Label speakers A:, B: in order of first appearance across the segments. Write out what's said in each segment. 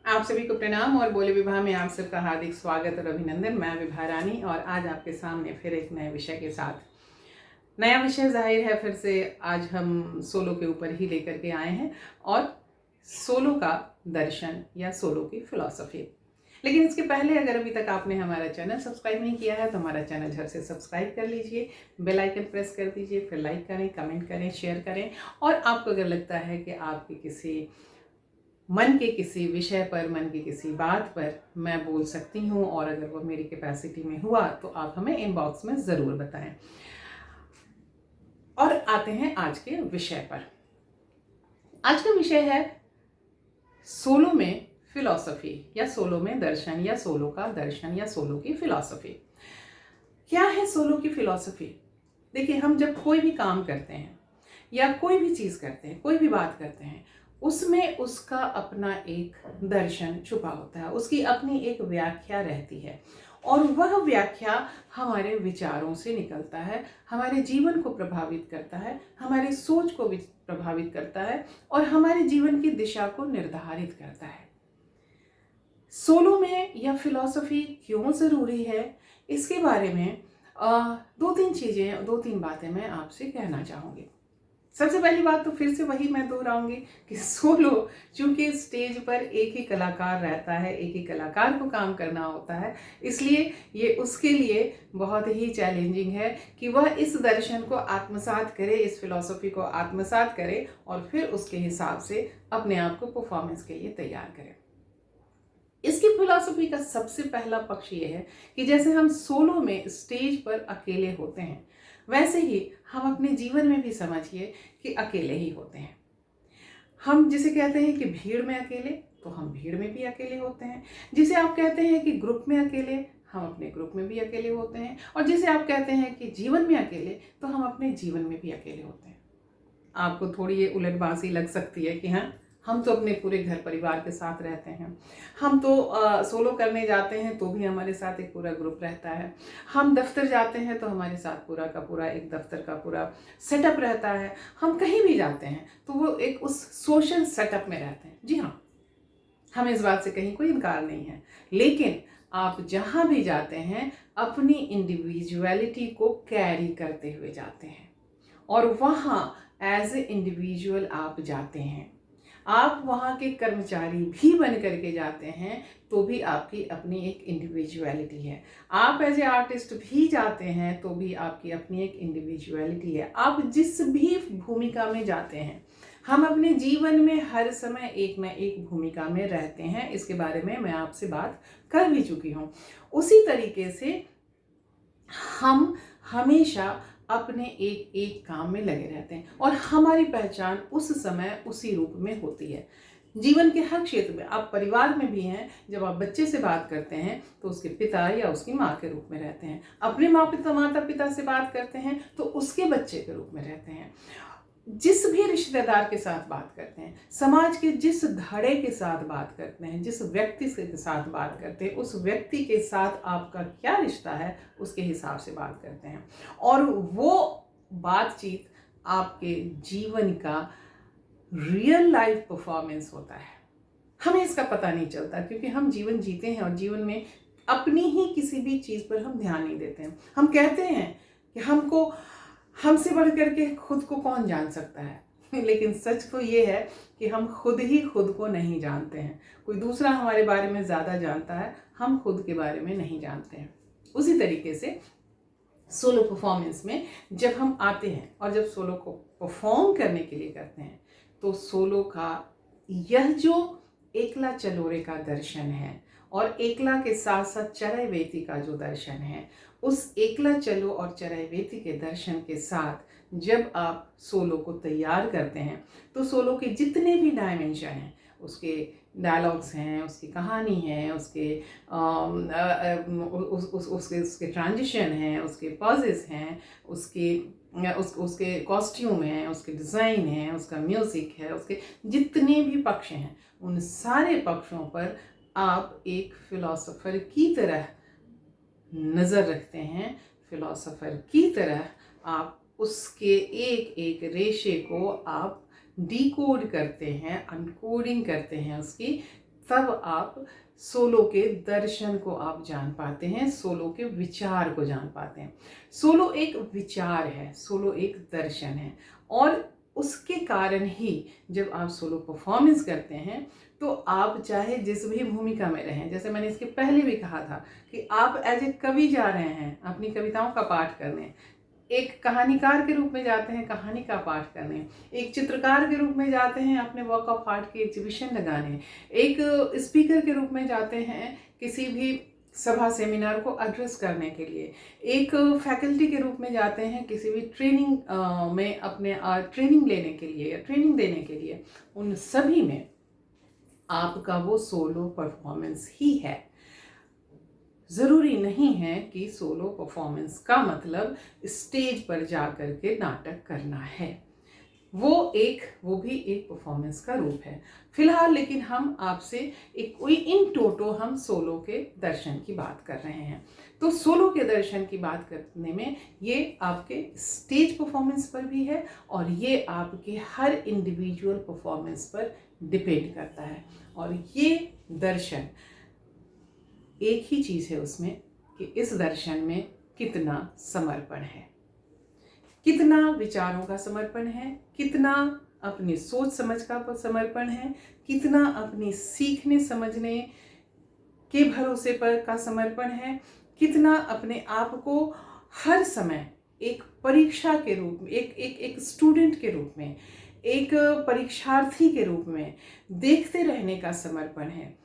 A: आप सभी को प्रणाम और बोले विभा में आप सबका हार्दिक स्वागत और अभिनंदन। मैं विभा रानी और आज आपके सामने फिर एक नए विषय के साथ। नया विषय जाहिर है फिर से आज हम सोलो के ऊपर ही लेकर के आए हैं और सोलो का दर्शन या सोलो की फिलॉसफी। लेकिन इसके पहले अगर अभी तक आपने हमारा चैनल सब्सक्राइब नहीं किया है तो हमारा चैनल झट से सब्सक्राइब कर लीजिए, बेल आइकन प्रेस कर दीजिए, फिर लाइक करें, कमेंट करें, शेयर करें। और आपको अगर लगता है कि आपके किसी मन के किसी विषय पर, मन की किसी बात पर मैं बोल सकती हूँ और अगर वो मेरी कैपेसिटी में हुआ तो आप हमें इनबॉक्स में ज़रूर बताएं। और आते हैं आज के विषय पर। आज का विषय है सोलो में फिलॉसफी या सोलो में दर्शन या सोलो का दर्शन या सोलो की फिलॉसफी। क्या है सोलो की फिलॉसफी? देखिए, हम जब कोई भी काम करते हैं या कोई भी चीज़ करते हैं, कोई भी बात करते हैं, उसमें उसका अपना एक दर्शन छुपा होता है, उसकी अपनी एक व्याख्या रहती है और वह व्याख्या हमारे विचारों से निकलता है, हमारे जीवन को प्रभावित करता है, हमारी सोच को भी प्रभावित करता है और हमारे जीवन की दिशा को निर्धारित करता है। सोलो में यह फिलॉसफी क्यों ज़रूरी है, इसके बारे में दो तीन बातें मैं आपसे कहना चाहूँगी। सबसे पहली बात तो फिर से वही मैं दोहराऊंगी कि सोलो, चूंकि स्टेज पर एक ही कलाकार रहता है, एक ही कलाकार को काम करना होता है, इसलिए ये उसके लिए बहुत ही चैलेंजिंग है कि वह इस दर्शन को आत्मसात करे, इस फिलॉसफी को आत्मसात करे और फिर उसके हिसाब से अपने आप को परफॉर्मेंस के लिए तैयार करे। इसकी फिलॉसफी का सबसे पहला पक्ष ये है कि जैसे हम सोलो में स्टेज पर अकेले होते हैं, वैसे ही हम अपने जीवन में भी समझिए कि अकेले ही होते हैं। हम जिसे कहते हैं कि भीड़ में अकेले, तो हम भीड़ में भी अकेले होते हैं। जिसे आप कहते हैं कि ग्रुप में अकेले, हम अपने ग्रुप में भी अकेले होते हैं। और जिसे आप कहते हैं कि जीवन में अकेले, तो हम अपने जीवन में भी अकेले होते हैं। आपको थोड़ी ये उलटबाजी लग सकती है कि हाँ, हम तो अपने पूरे घर परिवार के साथ रहते हैं, हम तो सोलो करने जाते हैं तो भी हमारे साथ एक पूरा ग्रुप रहता है, हम दफ्तर जाते हैं तो हमारे साथ पूरा का पूरा एक दफ्तर का पूरा सेटअप रहता है, हम कहीं भी जाते हैं तो वो एक उस सोशल सेटअप में रहते हैं। जी हाँ, हमें इस बात से कहीं कोई इनकार नहीं है। लेकिन आप जहाँ भी जाते हैं अपनी इंडिविजुअलिटी को कैरी करते हुए जाते हैं और वहाँ एज ए इंडिविजुअल आप जाते हैं। आप वहाँ के कर्मचारी भी बन करके जाते हैं तो भी आपकी अपनी एक इंडिविजुअलिटी है। आप एज ए आर्टिस्ट भी जाते हैं तो भी आपकी अपनी एक इंडिविजुअलिटी है। आप जिस भी भूमिका में जाते हैं, हम अपने जीवन में हर समय एक न एक भूमिका में रहते हैं। इसके बारे में मैं आपसे बात कर भी चुकी हूँ। उसी तरीके से हम हमेशा अपने एक एक काम में लगे रहते हैं और हमारी पहचान उस समय उसी रूप में होती है। जीवन के हर क्षेत्र में, आप परिवार में भी हैं, जब आप बच्चे से बात करते हैं तो उसके पिता या उसकी माँ के रूप में रहते हैं, अपने माता पिता से बात करते हैं तो उसके बच्चे के रूप में रहते हैं, जिस भी रिश्तेदार के साथ बात करते हैं, समाज के जिस धड़े के साथ बात करते हैं, जिस व्यक्ति के साथ बात करते हैं, उस व्यक्ति के साथ आपका क्या रिश्ता है उसके हिसाब से बात करते हैं और वो बातचीत आपके जीवन का रियल लाइफ परफॉर्मेंस होता है। हमें इसका पता नहीं चलता क्योंकि हम जीवन जीते हैं और जीवन में अपनी ही किसी भी चीज़ पर हम ध्यान नहीं देते हैं। हम कहते हैं कि हमसे बढ़ करके खुद को कौन जान सकता है, लेकिन सच तो ये है कि हम खुद ही खुद को नहीं जानते हैं। कोई दूसरा हमारे बारे में ज़्यादा जानता है, हम खुद के बारे में नहीं जानते हैं। उसी तरीके से सोलो परफॉर्मेंस में जब हम आते हैं और जब सोलो को परफॉर्म करने के लिए करते हैं तो सोलो का यह जो एकला चलोरे का दर्शन है और एकला के साथ साथ चरैवेति का जो दर्शन है, उस एकला चलो और चरैवेति के दर्शन के साथ जब आप सोलो को तैयार करते हैं तो सोलो के जितने भी डायमेंशन हैं, उसके डायलॉग्स हैं, उसकी कहानी है, उसके ट्रांजिशन हैं, उसके पॉजेस हैं, उसके कॉस्ट्यूम हैं, उसके डिज़ाइन हैं, उसका म्यूज़िक है, उसके जितने भी पक्ष हैं, उन सारे पक्षों पर आप एक फिलॉसफर की तरह नज़र रखते हैं। फिलॉसफर की तरह आप उसके एक एक रेशे को आप डिकोड करते हैं, अनकोडिंग करते हैं उसकी, तब आप सोलो के दर्शन को आप जान पाते हैं, सोलो के विचार को जान पाते हैं। सोलो एक विचार है, सोलो एक दर्शन है, और उसके कारण ही जब आप सोलो परफॉर्मेंस करते हैं तो आप चाहे जिस भी भूमिका में रहें, जैसे मैंने इसके पहले भी कहा था कि आप एज ए कवि जा रहे हैं अपनी कविताओं का पाठ करने, एक कहानीकार के रूप में जाते हैं कहानी का पाठ करने, एक चित्रकार के रूप में जाते हैं अपने वर्क ऑफ आर्ट की एग्जीबिशन लगाने, एक स्पीकर के रूप में जाते हैं किसी भी सभा सेमिनार को एड्रेस करने के लिए, एक फैकल्टी के रूप में जाते हैं किसी भी ट्रेनिंग में अपने ट्रेनिंग लेने के लिए या ट्रेनिंग देने के लिए। उन सभी में आपका वो सोलो परफॉर्मेंस ही है। ज़रूरी नहीं है कि सोलो परफॉर्मेंस का मतलब स्टेज पर जा कर के नाटक करना है, वो भी एक परफॉर्मेंस का रूप है। फिलहाल लेकिन हम आपसे इन टोटो हम सोलो के दर्शन की बात कर रहे हैं। तो सोलो के दर्शन की बात करने में ये आपके स्टेज परफॉर्मेंस पर भी है और ये आपके हर इंडिविजुअल परफॉर्मेंस पर डिपेंड करता है। और ये दर्शन एक ही चीज़ है उसमें कि इस दर्शन में कितना समर्पण है, कितना विचारों का समर्पण है, कितना अपनी सोच समझ का समर्पण है, कितना अपनी सीखने समझने के भरोसे पर का समर्पण है, कितना अपने आप को हर समय एक परीक्षा के रूप में, एक स्टूडेंट के रूप में, एक परीक्षार्थी के रूप में देखते रहने का समर्पण है।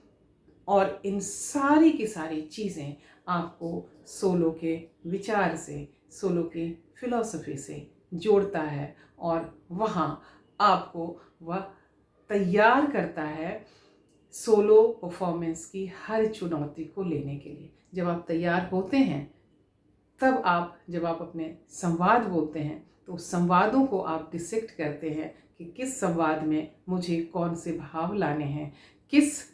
A: और इन सारी की सारी चीज़ें आपको सोलो के विचार से, सोलो की फिलॉसफी से जोड़ता है और वहाँ आपको वह तैयार करता है सोलो परफॉर्मेंस की हर चुनौती को लेने के लिए। जब आप तैयार होते हैं तब जब आप अपने संवाद बोलते हैं तो संवादों को आप डिसेक्ट करते हैं कि किस संवाद में मुझे कौन से भाव लाने हैं, किस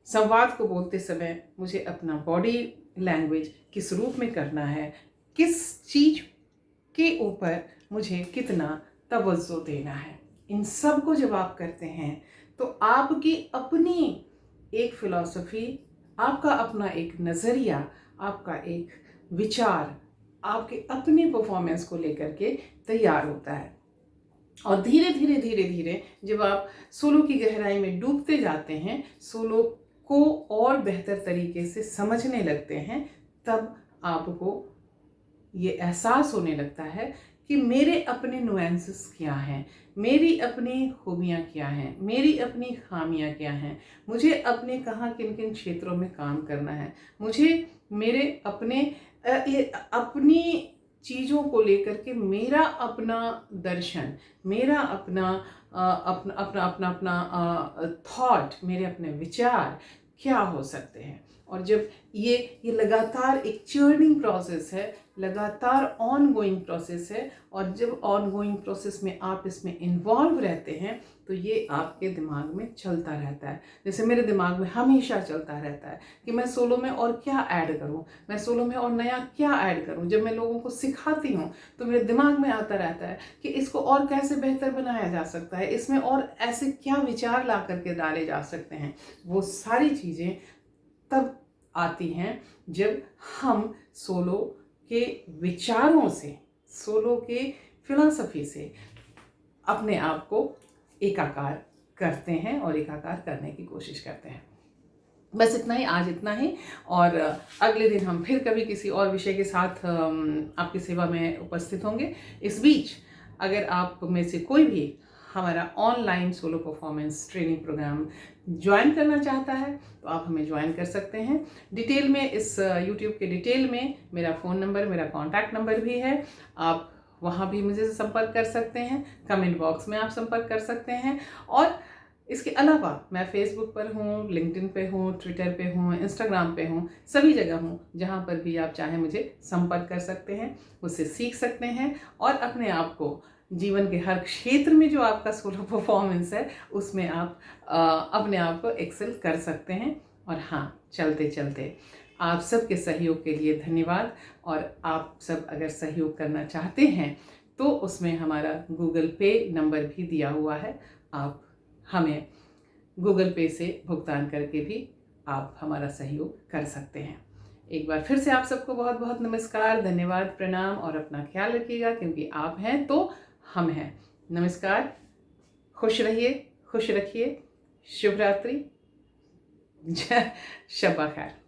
A: संवाद को बोलते समय मुझे अपना बॉडी लैंग्वेज किस रूप में करना है, किस चीज़ के ऊपर मुझे कितना तवज्जो देना है। इन सब को जब आप करते हैं तो आपकी अपनी एक फिलॉसफी, आपका अपना एक नज़रिया, आपका एक विचार आपके अपने परफॉर्मेंस को लेकर के तैयार होता है। और धीरे धीरे धीरे धीरे जब आप सोलो की गहराई में डूबते जाते हैं, सोलो को और बेहतर तरीके से समझने लगते हैं, तब आपको ये एहसास होने लगता है कि मेरे अपने नुएंसेस क्या हैं, मेरी अपनी खूबियाँ क्या हैं, मेरी अपनी खामियाँ क्या हैं, मुझे अपने कहाँ किन किन क्षेत्रों में काम करना है, मुझे मेरे अपनी चीज़ों को लेकर के मेरा अपना दर्शन, मेरा अपना थॉट, मेरे अपने विचार क्या हो सकते हैं। और जब ये लगातार एक चर्निंग प्रोसेस है, लगातार ऑन गोइंग प्रोसेस है, और जब ऑन गोइंग प्रोसेस में आप इसमें इन्वॉल्व रहते हैं तो ये आपके दिमाग में चलता रहता है। जैसे मेरे दिमाग में हमेशा चलता रहता है कि मैं सोलो में और क्या ऐड करूं, मैं सोलो में और नया क्या ऐड करूं। जब मैं लोगों को सिखाती हूं तो मेरे दिमाग में आता रहता है कि इसको और कैसे बेहतर बनाया जा सकता है, इसमें और ऐसे क्या विचार ला करके डाले जा सकते हैं। वो सारी चीज़ें तब आती हैं जब हम सोलो के विचारों से, सोलो के फिलॉसफी से अपने आप को एकाकार करते हैं और एकाकार करने की कोशिश करते हैं। बस इतना ही, आज इतना ही, और अगले दिन हम फिर कभी किसी और विषय के साथ आपकी सेवा में उपस्थित होंगे। इस बीच अगर आप में से कोई भी हमारा online solo performance training programme join करना चाहता है तो आप हमें ज्वाइन कर सकते हैं। डिटेल में इस यूट्यूब के डिटेल में मेरा फ़ोन नंबर, मेरा कॉन्टैक्ट नंबर भी है, आप वहाँ भी मुझे संपर्क कर सकते हैं, कमेंट बॉक्स में आप संपर्क कर सकते हैं। और इसके अलावा मैं फेसबुक पर हूँ, लिंक्डइन पे हूँ, ट्विटर पे हूँ, इंस्टाग्राम पे हूँ, सभी जगह हूँ। जहाँ पर भी आप चाहें मुझे संपर्क कर सकते हैं, मुझसे सीख सकते हैं और अपने आप को जीवन के हर क्षेत्र में जो आपका सोलो परफॉर्मेंस है उसमें आप अपने आप को एक्सेल कर सकते हैं। और हाँ, चलते चलते आप सबके सहयोग के लिए धन्यवाद। और आप सब अगर सहयोग करना चाहते हैं तो उसमें हमारा गूगल पे नंबर भी दिया हुआ है, आप हमें गूगल पे से भुगतान करके भी आप हमारा सहयोग कर सकते हैं। एक बार फिर से आप सबको बहुत बहुत नमस्कार, धन्यवाद, प्रणाम और अपना ख्याल रखिएगा, क्योंकि आप हैं तो हम हैं। नमस्कार, खुश रहिए, खुश रखिए, शुभ रात्रि, शब्बा खैर।